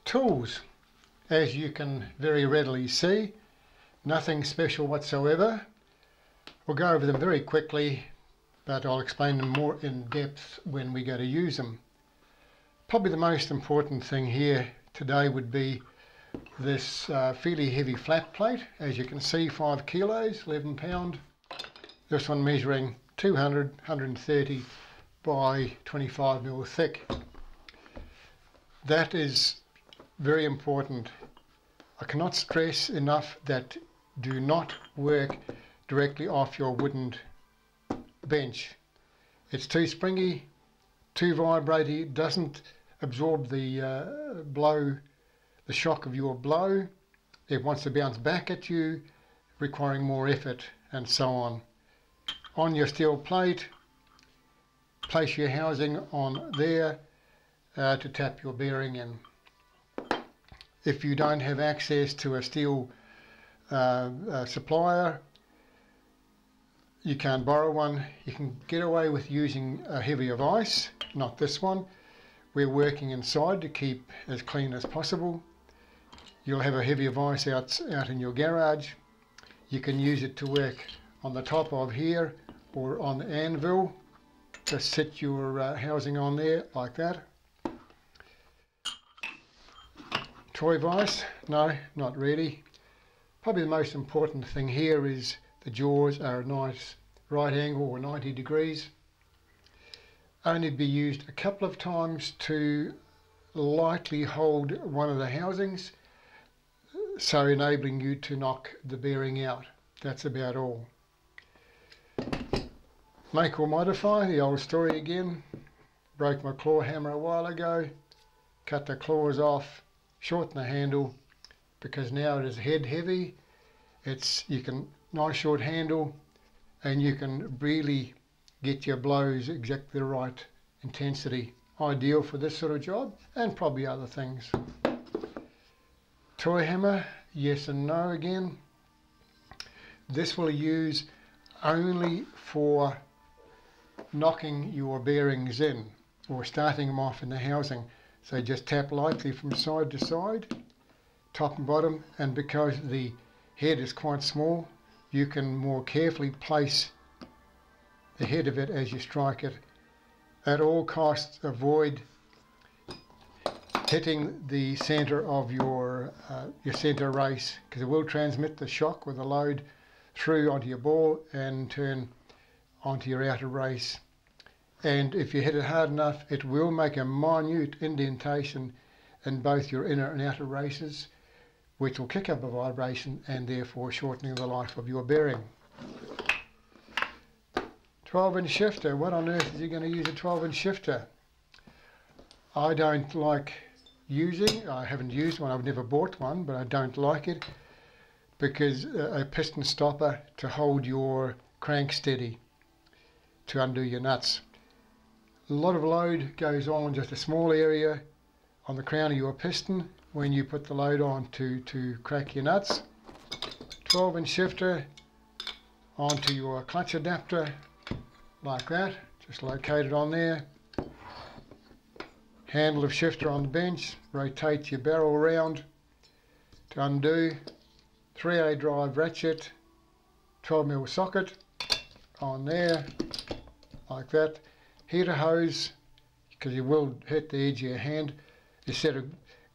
Tools, as you can very readily see, nothing special whatsoever. We'll go over them very quickly, but I'll explain them more in depth when we go to use them. Probably the most important thing here today would be this fairly heavy flat plate. As you can see, 5 kilos, 11 pound. This one measuring 130 by 25 mil thick. That is very important. I cannot stress enough that do not work directly off your wooden bench. It's too springy, too vibrating, doesn't absorb the the shock of your blow. It wants to bounce back at you, requiring more effort, and so on. On your steel plate, place your housing on there to tap your bearing in. If you don't have access to a steel supplier, you can't borrow one, you can get away with using a heavier vise, not this one. We're working inside to keep as clean as possible. You'll have a heavier vise out in your garage. You can use it to work on the top of here or on the anvil. Just set your housing on there like that. Toy vise? No, not really. Probably the most important thing here is the jaws are a nice right angle or 90 degrees. Only be used a couple of times to lightly hold one of the housings, so enabling you to knock the bearing out. That's about all. Make or modify, the old story again. Broke my claw hammer a while ago, cut the claws off, shorten the handle, because now it is head heavy. You can nice short handle, and you can really get your blows exactly the right intensity. Ideal for this sort of job, and probably other things. Toy hammer, yes and no again. This will use only for knocking your bearings in or starting them off in the housing. So just tap lightly from side to side, top and bottom, and because the head is quite small, you can more carefully place the head of it as you strike it. At all costs, avoid hitting the center of your center race, because it will transmit the shock with the load through onto your ball and turn onto your outer race. And if you hit it hard enough, it will make a minute indentation in both your inner and outer races, which will kick up a vibration and therefore shortening the life of your bearing. 12-inch shifter. What on earth is you going to use a 12-inch shifter? I don't like using, I haven't used one, I've never bought one, but I don't like it because a piston stopper to hold your crank steady, to undo your nuts. A lot of load goes on just a small area on the crown of your piston when you put the load on to crack your nuts. 12-inch shifter onto your clutch adapter like that, just locate it on there. Handle of shifter on the bench, rotate your barrel around to undo. 3A drive ratchet, 12mm socket on there like that. Heater hose, because you will hit the edge of your hand. Instead of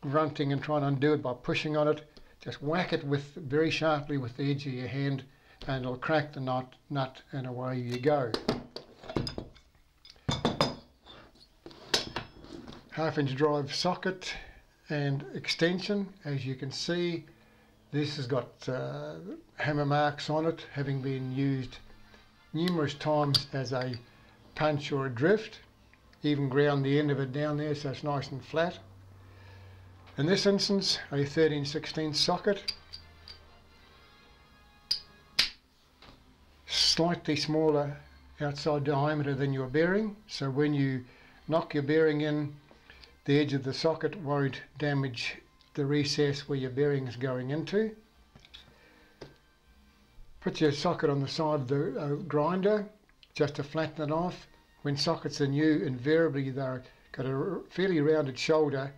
grunting and trying to undo it by pushing on it, just whack it very sharply with the edge of your hand, and it'll crack the nut and away you go. 1/2-inch drive socket and extension. As you can see, this has got hammer marks on it, having been used numerous times as a punch or a drift. Even ground the end of it down there so it's nice and flat. In this instance, a 13/16 socket, slightly smaller outside diameter than your bearing, so when you knock your bearing in, the edge of the socket won't damage the recess where your bearing is going into. Put your socket on the side of the grinder just to flatten it off. When sockets are new, invariably they've got a fairly rounded shoulder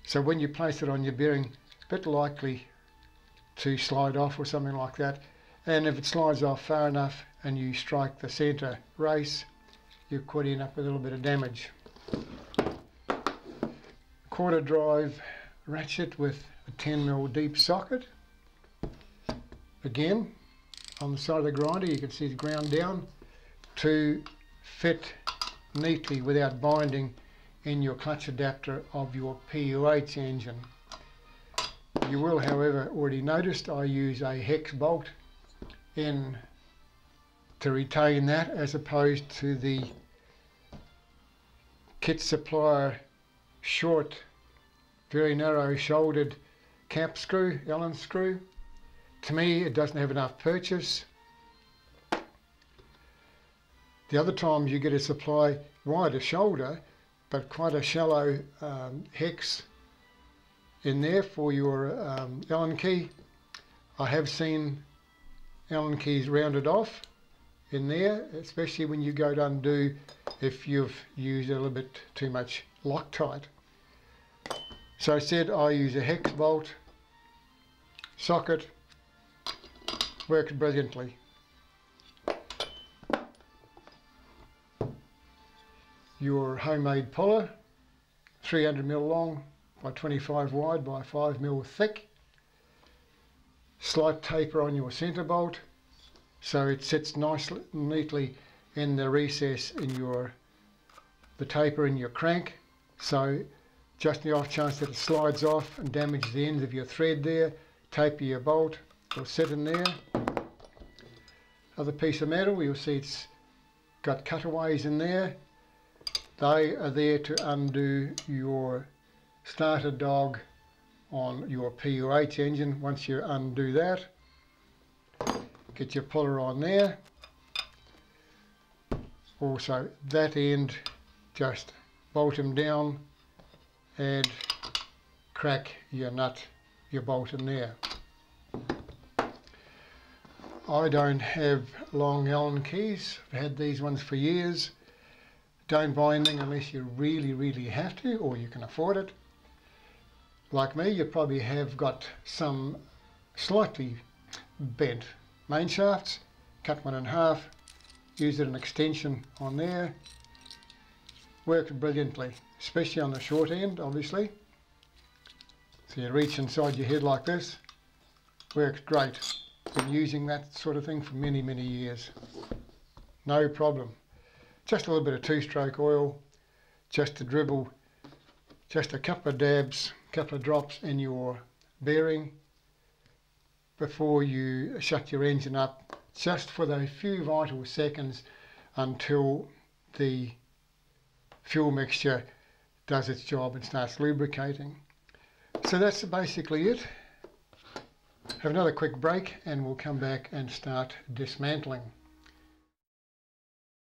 So when you place it on your bearing, a bit likely to slide off or something like that. And if it slides off far enough and you strike the centre race, you could end up with a little bit of damage. Quarter drive ratchet with a 10mm deep socket. Again, on the side of the grinder you can see it's ground down to fit neatly without binding in your clutch adapter of your PUH engine. You will, however, already noticed I use a hex bolt in to retain that, as opposed to the kit supplier short, very narrow shouldered cap screw, Allen screw. To me, it doesn't have enough purchase. The other times you get a supply wider shoulder, but quite a shallow hex in there for your Allen key. I have seen Allen keys rounded off in there, especially when you go to undo if you've used a little bit too much Loctite. So I said I use a hex bolt socket, works brilliantly. Your homemade puller, 300mm long by 25 wide by 5mm thick. Slight taper on your centre bolt so it sits nicely, neatly in the recess in the taper in your crank. So just in the off chance that it slides off and damages the ends of your thread there, taper your bolt, it'll sit in there. Other piece of metal, you'll see it's got cutaways in there. They are there to undo your starter dog on your PUH engine. Once you undo that, get your puller on there. Also that end, just bolt them down and crack your nut, your bolt in there. I don't have long Allen keys. I've had these ones for years. Don't buy anything unless you really have to, or you can afford it. Like me, you probably have got some slightly bent main shafts. Cut one in half, use it as an extension on there. Works brilliantly, especially on the short end, obviously. So you reach inside your head like this, works great. Been using that sort of thing for many years. No problem. Just a little bit of two-stroke oil, just to dribble, just a couple of dabs, couple of drops in your bearing before you shut your engine up, just for those few vital seconds until the fuel mixture does its job and starts lubricating. So that's basically it. Have another quick break and we'll come back and start dismantling.